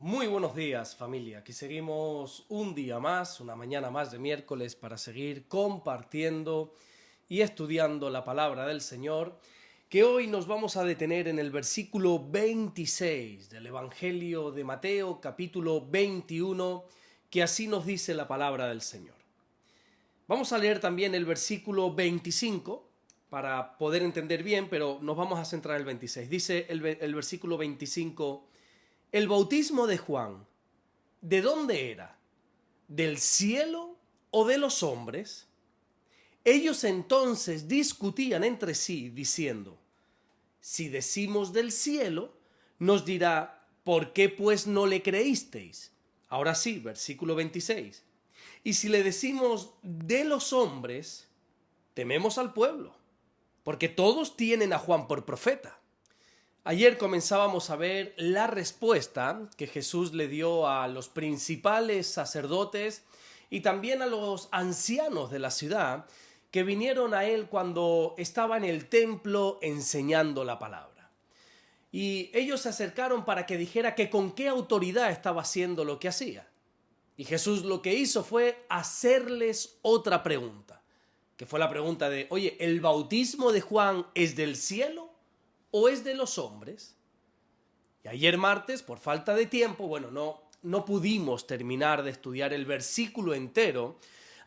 Muy buenos días, familia. Aquí seguimos un día más, una mañana más de miércoles para seguir compartiendo y estudiando la palabra del Señor, que hoy nos vamos a detener en el versículo 26 del Evangelio de Mateo, capítulo 21, que así nos dice la palabra del Señor. Vamos a leer también el versículo 25 para poder entender bien, pero nos vamos a centrar en el 26. Dice el versículo 25: el bautismo de Juan, ¿de dónde era? ¿Del cielo o de los hombres? Ellos entonces discutían entre sí, diciendo: si decimos del cielo, nos dirá, ¿por qué pues no le creísteis? Ahora sí, versículo 26. Y si le decimos de los hombres, tememos al pueblo, porque todos tienen a Juan por profeta. Ayer comenzábamos a ver la respuesta que Jesús le dio a los principales sacerdotes y también a los ancianos de la ciudad que vinieron a él cuando estaba en el templo enseñando la palabra. Y ellos se acercaron para que dijera que con qué autoridad estaba haciendo lo que hacía. Y Jesús lo que hizo fue hacerles otra pregunta, que fue la pregunta de: oye, ¿el bautismo de Juan es del cielo o es de los hombres? Y ayer martes, por falta de tiempo, no pudimos terminar de estudiar el versículo entero,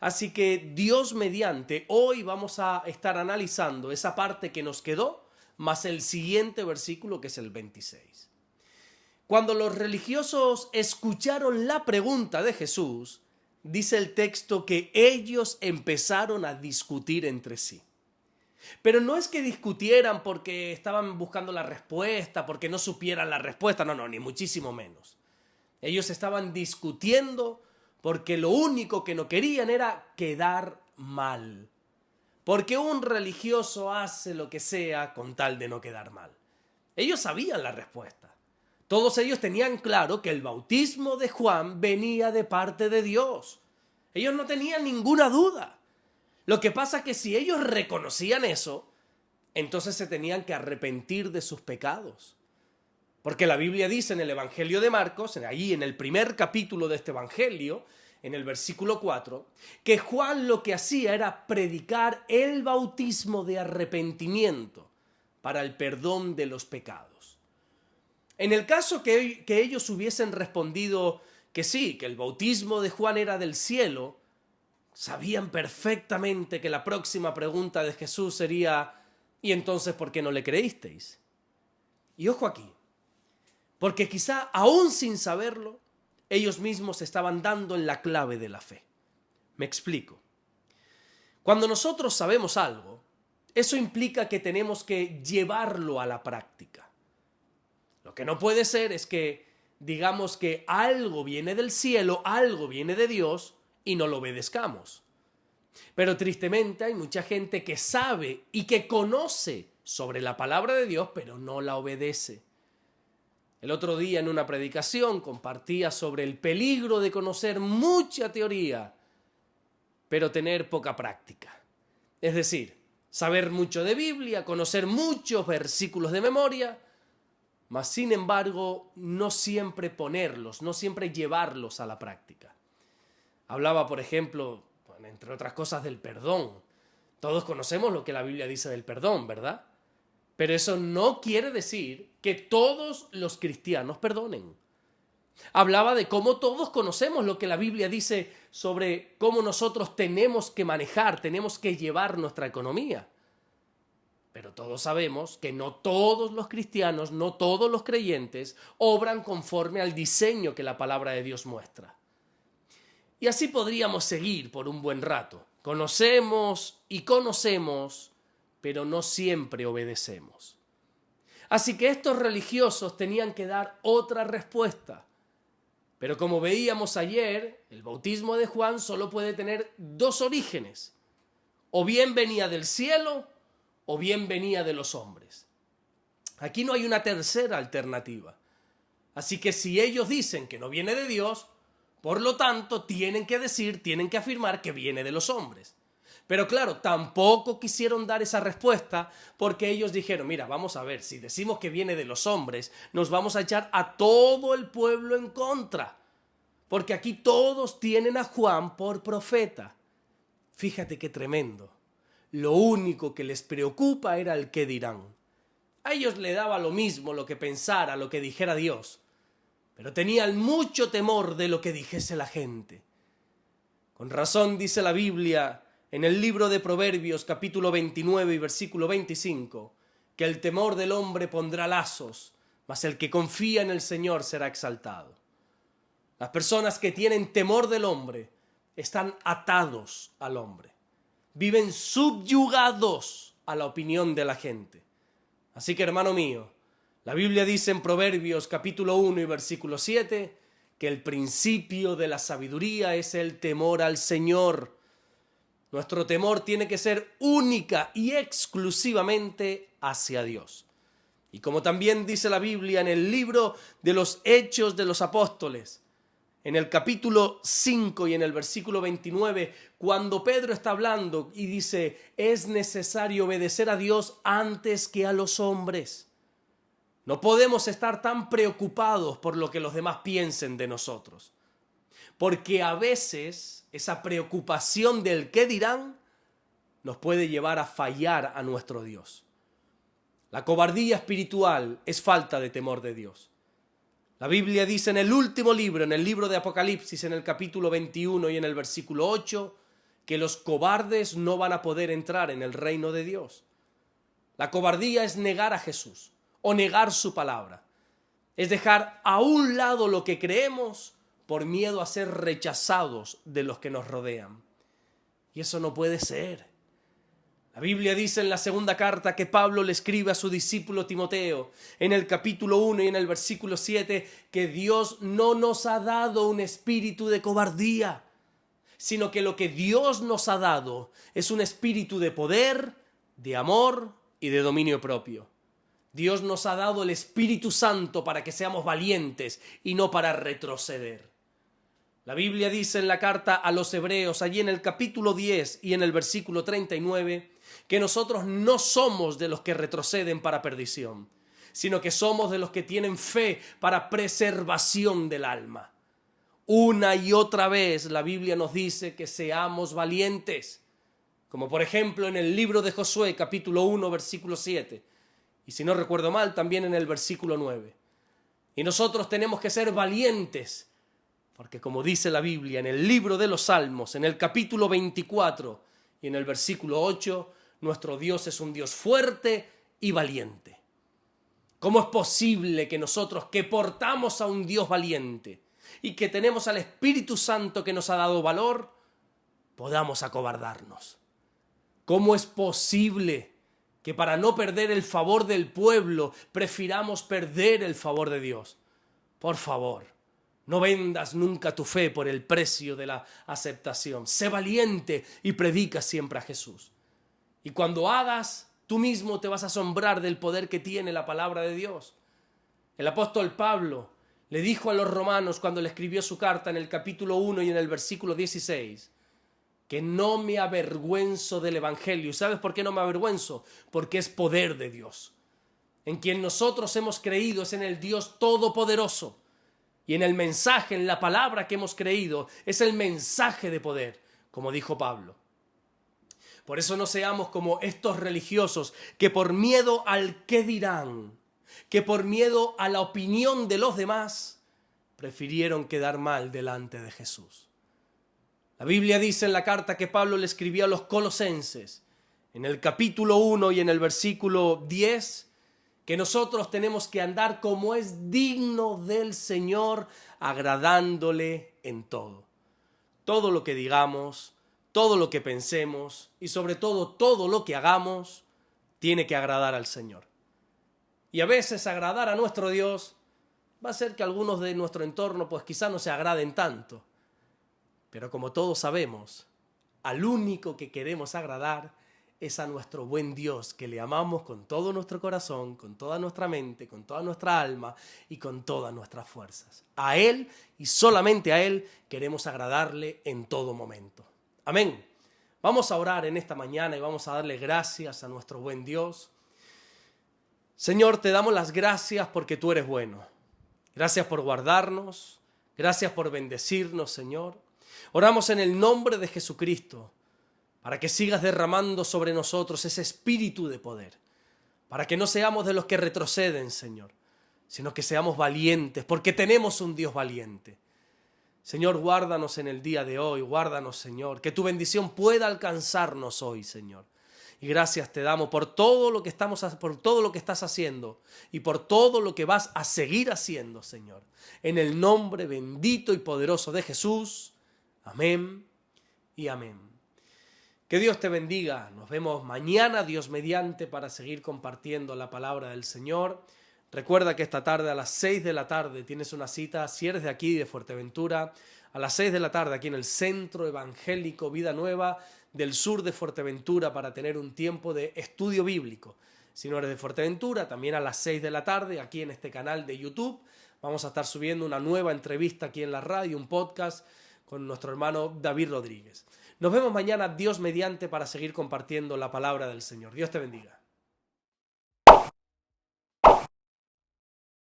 así que Dios mediante, hoy vamos a estar analizando esa parte que nos quedó, más el siguiente versículo, que es el 26. Cuando los religiosos escucharon la pregunta de Jesús, dice el texto que ellos empezaron a discutir entre sí. Pero no es que discutieran porque estaban buscando la respuesta, porque no supieran la respuesta, no, ni muchísimo menos. Ellos estaban discutiendo porque lo único que no querían era quedar mal. Porque un religioso hace lo que sea con tal de no quedar mal. Ellos sabían la respuesta. Todos ellos tenían claro que el bautismo de Juan venía de parte de Dios. Ellos no tenían ninguna duda. Lo que pasa es que si ellos reconocían eso, entonces se tenían que arrepentir de sus pecados. Porque la Biblia dice en el Evangelio de Marcos, ahí en el primer capítulo de este Evangelio, en el versículo 4, que Juan lo que hacía era predicar el bautismo de arrepentimiento para el perdón de los pecados. En el caso que ellos hubiesen respondido que sí, que el bautismo de Juan era del cielo, sabían perfectamente que la próxima pregunta de Jesús sería: ¿y entonces por qué no le creísteis? Y ojo aquí, porque quizá aún sin saberlo, ellos mismos estaban dando en la clave de la fe. Me explico. Cuando nosotros sabemos algo, eso implica que tenemos que llevarlo a la práctica. Lo que no puede ser es que digamos que algo viene del cielo, algo viene de Dios y no lo obedezcamos. Pero tristemente hay mucha gente que sabe y que conoce sobre la palabra de Dios, pero no la obedece. El otro día en una predicación compartía sobre el peligro de conocer mucha teoría, pero tener poca práctica. Es decir, saber mucho de Biblia, conocer muchos versículos de memoria, mas sin embargo no siempre ponerlos, no siempre llevarlos a la práctica. Hablaba, por ejemplo, entre otras cosas, del perdón. Todos conocemos lo que la Biblia dice del perdón, ¿verdad? Pero eso no quiere decir que todos los cristianos perdonen. Hablaba de cómo todos conocemos lo que la Biblia dice sobre cómo nosotros tenemos que manejar, tenemos que llevar nuestra economía. Pero todos sabemos que no todos los cristianos, no todos los creyentes obran conforme al diseño que la palabra de Dios muestra. Y así podríamos seguir por un buen rato. Conocemos y conocemos, pero no siempre obedecemos. Así que estos religiosos tenían que dar otra respuesta. Pero como veíamos ayer, el bautismo de Juan solo puede tener dos orígenes. O bien venía del cielo, o bien venía de los hombres. Aquí no hay una tercera alternativa. Así que si ellos dicen que no viene de Dios, por lo tanto tienen que decir, tienen que afirmar que viene de los hombres. Pero claro, tampoco quisieron dar esa respuesta porque ellos dijeron, mira, vamos a ver, si decimos que viene de los hombres, nos vamos a echar a todo el pueblo en contra. Porque aquí todos tienen a Juan por profeta. Fíjate qué tremendo. Lo único que les preocupa era el qué dirán. A ellos le daba lo mismo lo que pensara, lo que dijera Dios. Pero tenían mucho temor de lo que dijese la gente. Con razón dice la Biblia en el libro de Proverbios capítulo 29 y versículo 25, que el temor del hombre pondrá lazos, mas el que confía en el Señor será exaltado. Las personas que tienen temor del hombre están atados al hombre. Viven subyugados a la opinión de la gente. Así que, hermano mío, la Biblia dice en Proverbios capítulo 1 y versículo 7 que el principio de la sabiduría es el temor al Señor. Nuestro temor tiene que ser única y exclusivamente hacia Dios. Y como también dice la Biblia en el libro de los Hechos de los Apóstoles, en el capítulo 5 y en el versículo 29, cuando Pedro está hablando y dice, es necesario obedecer a Dios antes que a los hombres. No podemos estar tan preocupados por lo que los demás piensen de nosotros, porque a veces esa preocupación del qué dirán nos puede llevar a fallar a nuestro Dios. La cobardía espiritual es falta de temor de Dios. La Biblia dice en el último libro, en el libro de Apocalipsis, en el capítulo 21 y en el versículo 8, que los cobardes no van a poder entrar en el reino de Dios. La cobardía es negar a Jesús o negar su palabra. Es dejar a un lado lo que creemos por miedo a ser rechazados de los que nos rodean. Y eso no puede ser. La Biblia dice en la segunda carta que Pablo le escribe a su discípulo Timoteo, en el capítulo 1 y en el versículo 7, que Dios no nos ha dado un espíritu de cobardía, sino que lo que Dios nos ha dado es un espíritu de poder, de amor y de dominio propio. Dios nos ha dado el Espíritu Santo para que seamos valientes y no para retroceder. La Biblia dice en la carta a los Hebreos, allí en el capítulo 10 y en el versículo 39, que nosotros no somos de los que retroceden para perdición, sino que somos de los que tienen fe para preservación del alma. Una y otra vez la Biblia nos dice que seamos valientes, como por ejemplo en el libro de Josué, capítulo 1, versículo 7, y si no recuerdo mal, también en el versículo 9. Y nosotros tenemos que ser valientes, porque como dice la Biblia en el libro de los Salmos, en el capítulo 24 y en el versículo 8, nuestro Dios es un Dios fuerte y valiente. ¿Cómo es posible que nosotros, que portamos a un Dios valiente y que tenemos al Espíritu Santo que nos ha dado valor, podamos acobardarnos? ¿Cómo es posible que para no perder el favor del pueblo prefiramos perder el favor de Dios? Por favor, no vendas nunca tu fe por el precio de la aceptación. Sé valiente y predica siempre a Jesús. Y cuando hagas, tú mismo te vas a asombrar del poder que tiene la palabra de Dios. El apóstol Pablo le dijo a los romanos cuando le escribió su carta en el capítulo 1 y en el versículo 16, que no me avergüenzo del evangelio. ¿Y sabes por qué no me avergüenzo? Porque es poder de Dios. En quien nosotros hemos creído es en el Dios todopoderoso. Y en el mensaje, en la palabra que hemos creído, es el mensaje de poder, como dijo Pablo. Por eso no seamos como estos religiosos que por miedo al qué dirán, que por miedo a la opinión de los demás, prefirieron quedar mal delante de Jesús. La Biblia dice en la carta que Pablo le escribió a los colosenses, en el capítulo 1 y en el versículo 10, que nosotros tenemos que andar como es digno del Señor, agradándole en todo. Todo lo que digamos, todo lo que pensemos y sobre todo lo que hagamos, tiene que agradar al Señor. Y a veces agradar a nuestro Dios va a ser que algunos de nuestro entorno pues quizá no se agraden tanto. Pero como todos sabemos, al único que queremos agradar es a nuestro buen Dios, que le amamos con todo nuestro corazón, con toda nuestra mente, con toda nuestra alma y con todas nuestras fuerzas. A Él y solamente a Él queremos agradarle en todo momento. Amén. Vamos a orar en esta mañana y vamos a darle gracias a nuestro buen Dios. Señor, te damos las gracias porque tú eres bueno. Gracias por guardarnos, gracias por bendecirnos, Señor. Oramos en el nombre de Jesucristo para que sigas derramando sobre nosotros ese espíritu de poder, para que no seamos de los que retroceden, Señor, sino que seamos valientes, porque tenemos un Dios valiente. Señor, guárdanos en el día de hoy, guárdanos, Señor, que tu bendición pueda alcanzarnos hoy, Señor. Y gracias te damos por todo lo que estás haciendo y por todo lo que vas a seguir haciendo, Señor. En el nombre bendito y poderoso de Jesús. Amén y amén. Que Dios te bendiga. Nos vemos mañana, Dios mediante, para seguir compartiendo la palabra del Señor. Recuerda que esta tarde a las 6 de la tarde tienes una cita, si eres de aquí, de Fuerteventura, a las 6 de la tarde aquí en el Centro Evangélico Vida Nueva del sur de Fuerteventura para tener un tiempo de estudio bíblico. Si no eres de Fuerteventura, también a las 6 de la tarde aquí en este canal de YouTube vamos a estar subiendo una nueva entrevista aquí en la radio, un podcast con nuestro hermano David Rodríguez. Nos vemos mañana, Dios mediante, para seguir compartiendo la palabra del Señor. Dios te bendiga.